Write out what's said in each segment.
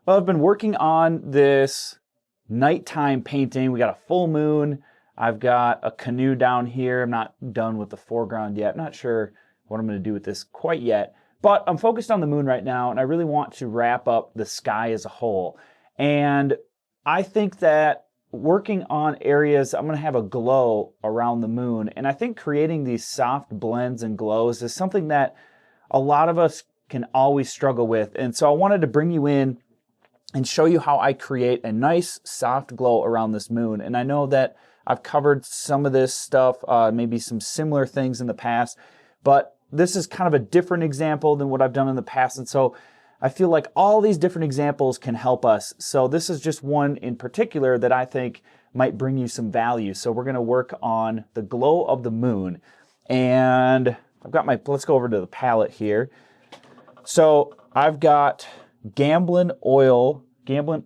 Well, I've been working on this nighttime painting. We got a full moon. I've got a canoe down here. I'm not done with the foreground yet. I'm not sure what I'm going to do with this quite yet. But I'm focused on the moon right now, and I really want to wrap up the sky as a whole. And I think that working on areas, I'm going to have a glow around the moon. And I think creating these soft blends and glows is something that a lot of us can always struggle with. And so I wanted to bring you in and show you how I create a nice soft glow around this moon. And I know that I've covered some of this stuff, maybe some similar things in the past, but this is kind of a different example than what I've done in the past. And so I feel like all these different examples can help us. So this is just one in particular that I think might bring you some value. So we're gonna work on the glow of the moon. And I've got let's go over to the palette here. So I've got Gamblin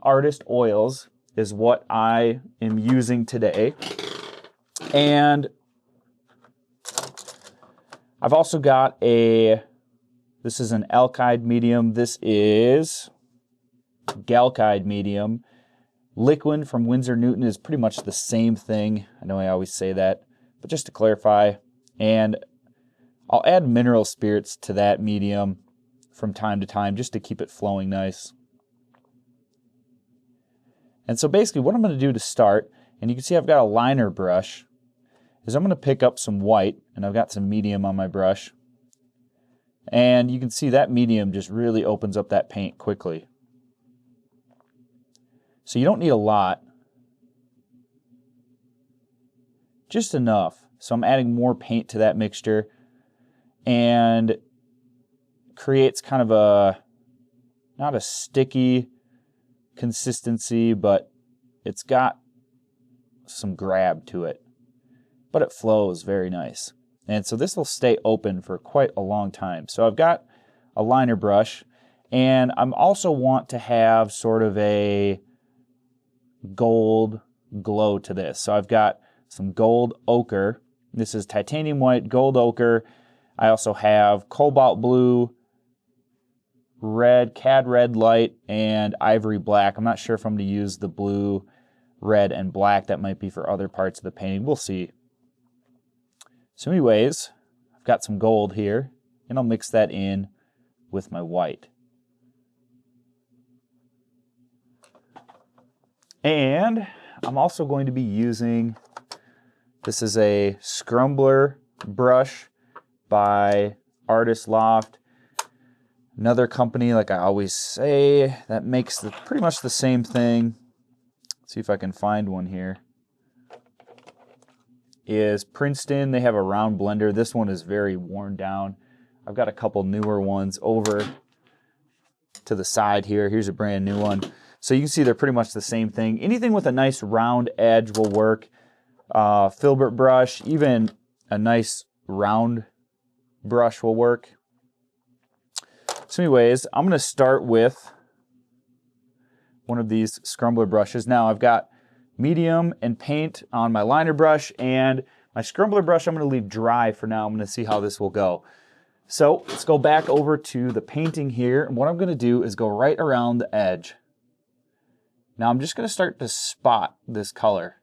Artist Oils is what I am using today. And I've also got this is an alkyd medium. This is galkyd medium. Liquid from Winsor Newton is pretty much the same thing. I know I always say that, but just to clarify. And I'll add mineral spirits to that medium from time to time just to keep it flowing nice. And so basically what I'm going to do to start, and you can see I've got a liner brush, is I'm going to pick up some white, and I've got some medium on my brush. And you can see that medium just really opens up that paint quickly. So you don't need a lot, just enough. So I'm adding more paint to that mixture, and creates kind of not a sticky consistency, but it's got some grab to it, but it flows very nice. And so this will stay open for quite a long time. So I've got a liner brush, and I'm also want to have sort of a gold glow to this. So I've got some gold ochre. This is titanium white, gold ochre. I also have cobalt blue, red, cad red light, and ivory black. I'm not sure if I'm going to use the blue, red, and black. That might be for other parts of the painting. We'll see. So anyways, I've got some gold here, and I'll mix that in with my white. And I'm also going to be using, this is a Scrumbler brush by Artist Loft. Another company, like I always say, that makes pretty much the same thing. Let's see if I can find one here. Is Princeton. They have a round blender. This one is very worn down. I've got a couple newer ones over to the side here. Here's a brand new one. So you can see they're pretty much the same thing. Anything with a nice round edge will work. Filbert brush, even a nice round brush will work. So anyways, I'm going to start with one of these Scrumbler brushes. Now I've got medium and paint on my liner brush, and my Scrumbler brush I'm going to leave dry for now. I'm going to see how this will go. So let's go back over to the painting here, and what I'm going to do is go right around the edge. Now I'm just going to start to spot this color.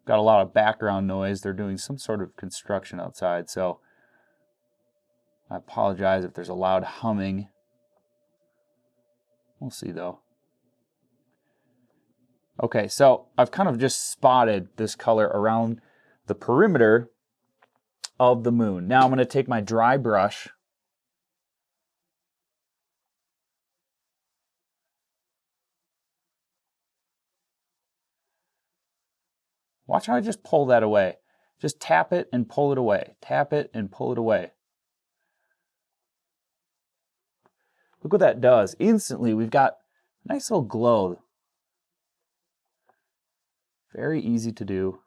Got a lot of background noise. They're doing some sort of construction outside, so I apologize if there's a loud humming. We'll see though. Okay, so I've kind of just spotted this color around the perimeter of the moon. Now I'm going to take my dry brush watch how I just pull that away. Just tap it and pull it away. Tap it and pull it away. Look what that does. Instantly, we've got a nice little glow. Very easy to do.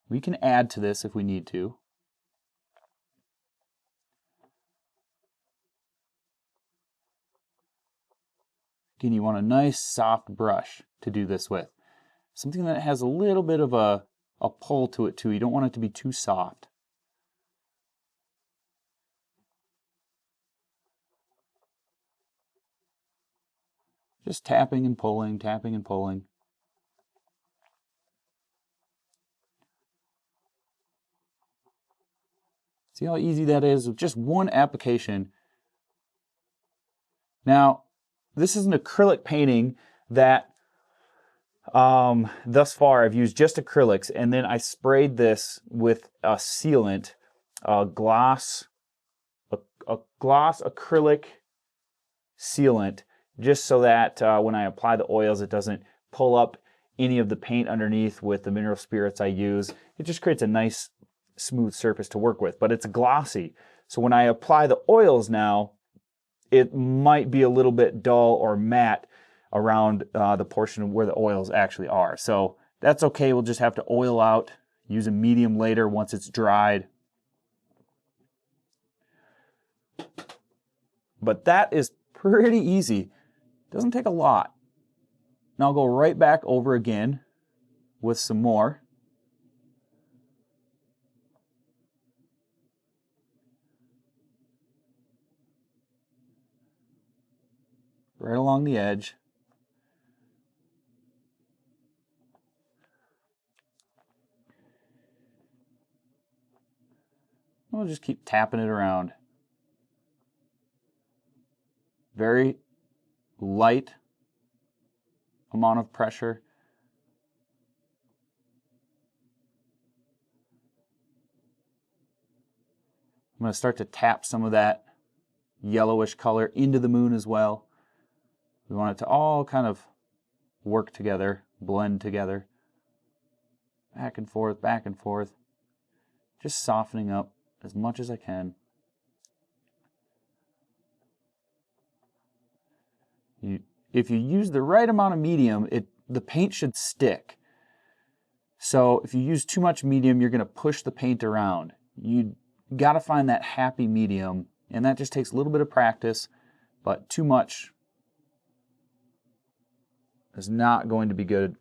We can add to this if we need to. Again, you want a nice soft brush to do this with. Something that has a little bit of a a pull to it too. You don't want it to be too soft. Just tapping and pulling, tapping and pulling. See how easy that is with just one application. Now, this is an acrylic painting that thus far I've used just acrylics, and then I sprayed this with a sealant, a gloss acrylic sealant, just so that when I apply the oils it doesn't pull up any of the paint underneath with the mineral spirits I use. It just creates a nice smooth surface to work with, but it's glossy. So when I apply the oils now, it might be a little bit dull or matte around the portion where the oils actually are. So that's okay, we'll just have to oil out, use a medium later once it's dried. But that is pretty easy. Doesn't take a lot. Now I'll go right back over again with some more. Right along the edge. We'll just keep tapping it around. Very light amount of pressure. I'm going to start to tap some of that yellowish color into the moon as well. We want it to all kind of work together, blend together. Back and forth, back and forth. Just softening up as much as I can. If you use the right amount of medium, the paint should stick. So if you use too much medium, you're going to push the paint around. You got to find that happy medium, and that just takes a little bit of practice, but too much is not going to be good.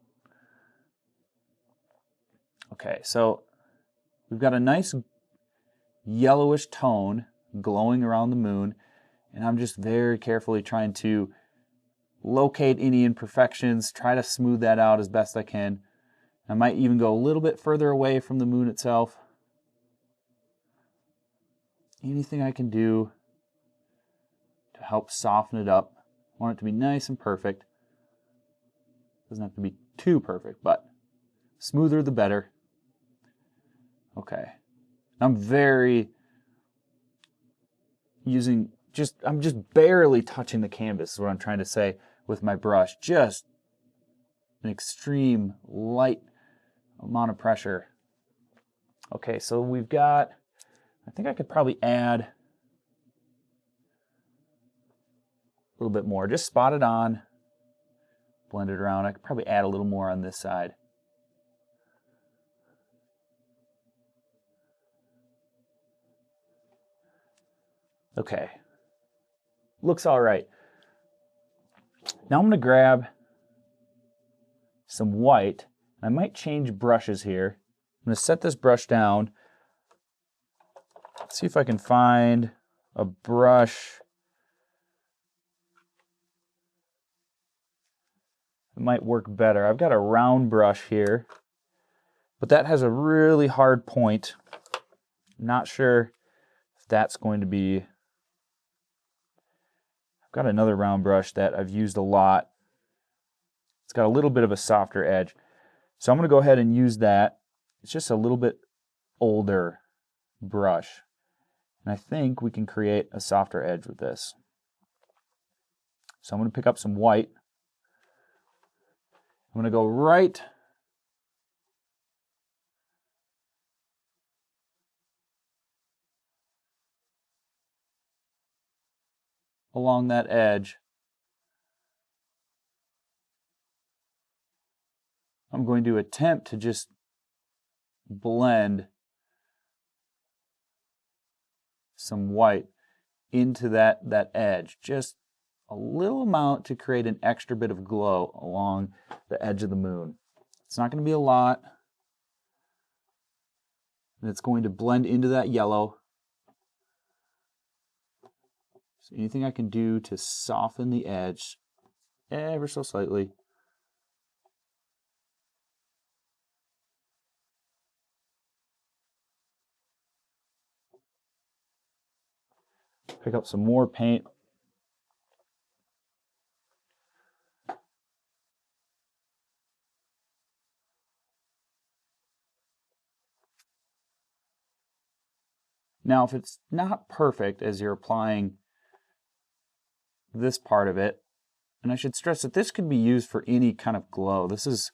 Okay, so we've got a nice yellowish tone glowing around the moon, and I'm just very carefully trying to locate any imperfections, try to smooth that out as best I can. I might even go a little bit further away from the moon itself. Anything I can do to help soften it up. I want it to be nice and perfect. Doesn't have to be too perfect, but smoother the better. Okay. I'm just barely touching the canvas is what I'm trying to say with my brush. Just an extreme light amount of pressure. Okay, so we've got, I think I could probably add a little bit more. Just spot it on, blend it around. I could probably add a little more on this side. Okay, looks all right. Now I'm going to grab some white. I might change brushes here. I'm going to set this brush down. See if I can find a brush that might work better. I've got a round brush here, but that has a really hard point. Not sure if that's going to be... I've got another round brush that I've used a lot. It's got a little bit of a softer edge. So I'm going to go ahead and use that. It's just a little bit older brush. And I think we can create a softer edge with this. So I'm going to pick up some white. I'm going to go right along that edge. I'm going to attempt to just blend some white into that edge. Just a little amount to create an extra bit of glow along the edge of the moon. It's not going to be a lot. and it's going to blend into that yellow. So anything I can do to soften the edge ever so slightly. Pick up some more paint. Now, if it's not perfect as you're applying this part of it, and I should stress that this could be used for any kind of glow. This is,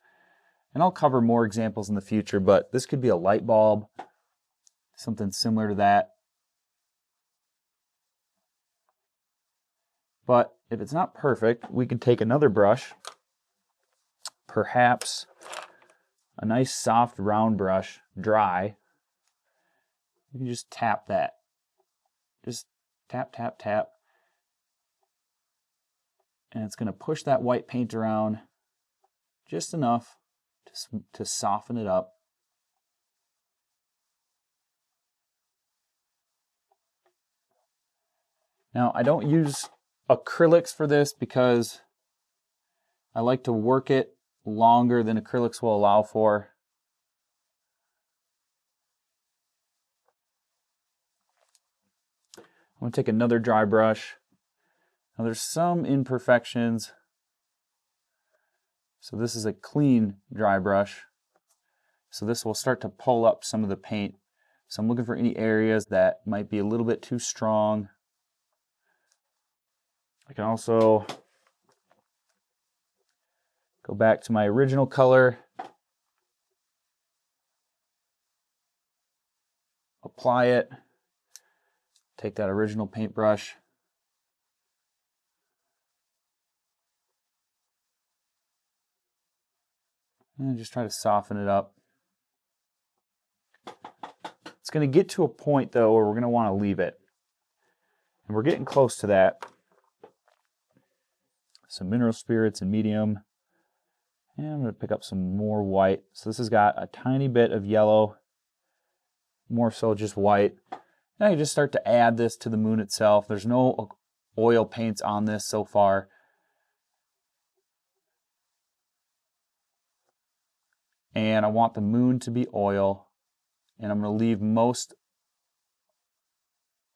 and I'll cover more examples in the future, but this could be a light bulb, something similar to that. But if it's not perfect, we can take another brush, perhaps a nice soft round brush, dry. You can just tap that. Just tap, tap, tap. And it's going to push that white paint around just enough to soften it up. Now, I don't use acrylics for this because I like to work it longer than acrylics will allow for. I'm going to take another dry brush. Now there's some imperfections. So this is a clean dry brush. So this will start to pull up some of the paint. So I'm looking for any areas that might be a little bit too strong. I can also go back to my original color, apply it, take that original paintbrush, and just try to soften it up. It's going to get to a point though where we're going to want to leave it. And we're getting close to that. Some mineral spirits and medium. And I'm going to pick up some more white. So this has got a tiny bit of yellow, more so just white. Now you just start to add this to the moon itself. There's no oil paints on this so far. And I want the moon to be oil. And I'm going to leave most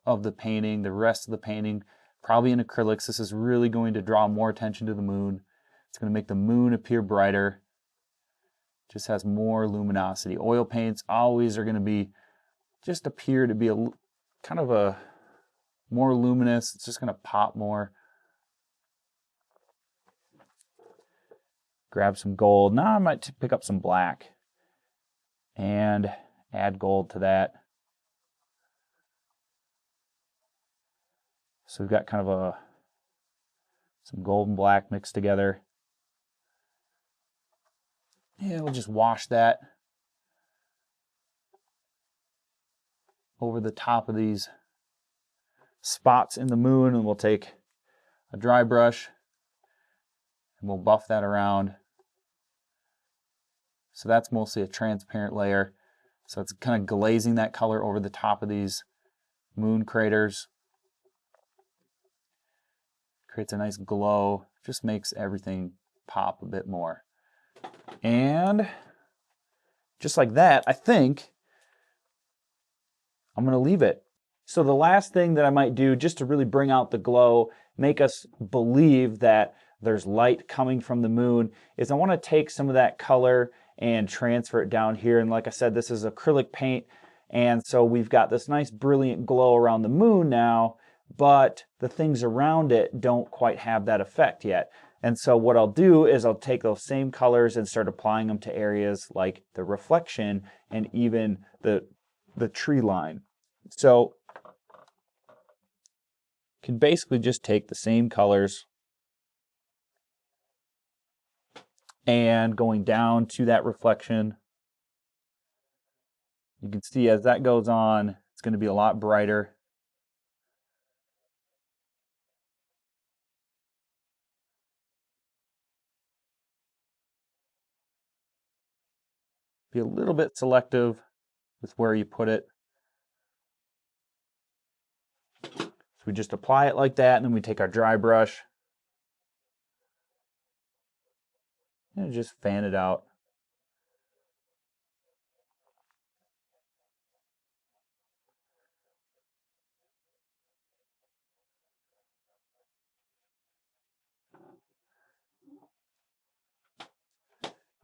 of the painting, the rest of the painting, probably in acrylics. This is really going to draw more attention to the moon. It's going to make the moon appear brighter. Just has more luminosity. Oil paints always are going to be, just appear to be a kind of a more luminous. It's just going to pop more. Grab some gold. Now I might pick up some black and add gold to that. So we've got kind of some gold and black mixed together. Yeah, we'll just wash that over the top of these spots in the moon, and we'll take a dry brush and we'll buff that around. So that's mostly a transparent layer. So it's kind of glazing that color over the top of these moon craters. Creates a nice glow, just makes everything pop a bit more. And just like that, I think I'm going to leave it. So the last thing that I might do, just to really bring out the glow, make us believe that there's light coming from the moon, is I want to take some of that color and transfer it down here. And like I said, this is acrylic paint, and so we've got this nice brilliant glow around the moon now, but the things around it don't quite have that effect yet. And so what I'll do is I'll take those same colors and start applying them to areas like the reflection and even the tree line. So you can basically just take the same colors and going down to that reflection. You can see as that goes on, it's going to be a lot brighter. Be a little bit selective with where you put it. So we just apply it like that, and then we take our dry brush and just fan it out.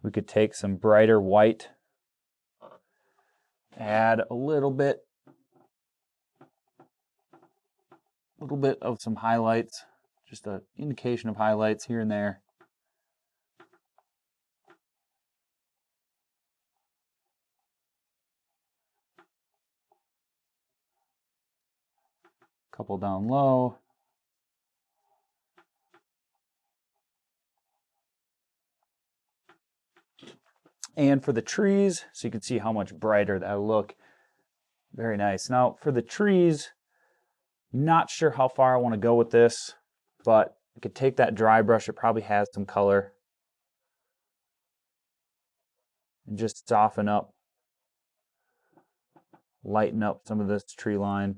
We could take some brighter white, add a little bit of some highlights, just an indication of highlights here and there. Couple down low. And for the trees, so you can see how much brighter that'll look. Very nice. Now for the trees, not sure how far I want to go with this, but I could take that dry brush, it probably has some color, and just soften up, lighten up some of this tree line.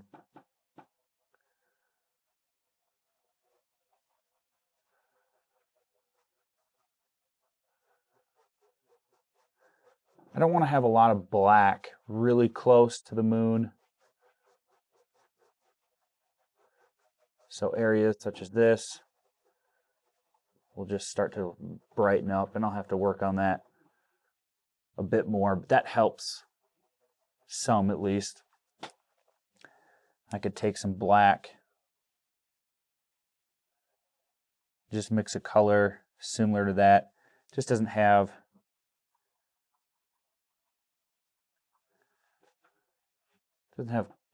I don't want to have a lot of black really close to the moon. So areas such as this will just start to brighten up, and I'll have to work on that a bit more, but that helps some at least. I could take some black, just mix a color similar to that. Just doesn't have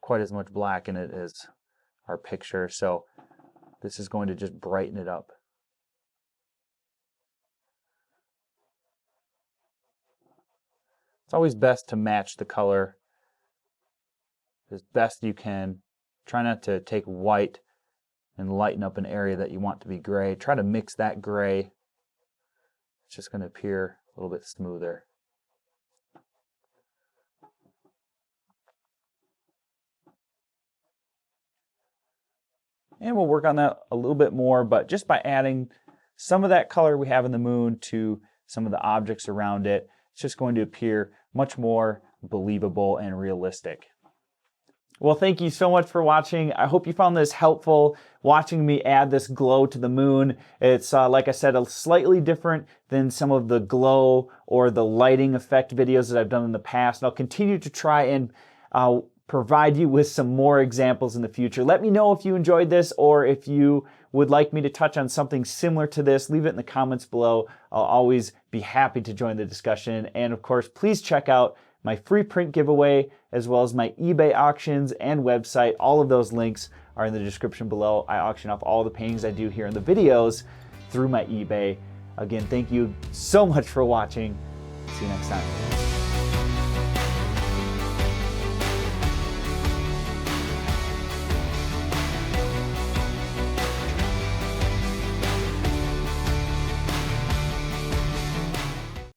quite as much black in it as our picture, so this is going to just brighten it up. It's always best to match the color as best you can. Try not to take white and lighten up an area that you want to be gray. Try to mix that gray. It's just going to appear a little bit smoother. And we'll work on that a little bit more, but just by adding some of that color we have in the moon to some of the objects around it, it's just going to appear much more believable and realistic. Well, thank you so much for watching. I hope you found this helpful, watching me add this glow to the moon. It's, like I said, slightly different than some of the glow or the lighting effect videos that I've done in the past. And I'll continue to try and provide you with some more examples in the future. Let me know if you enjoyed this, or if you would like me to touch on something similar to this. Leave it in the comments below. I'll always be happy to join the discussion. And of course, please check out my free print giveaway, as well as my eBay auctions and website. All of those links are in the description below. I auction off all the paintings I do here in the videos through my eBay. Again, thank you so much for watching. See you next time.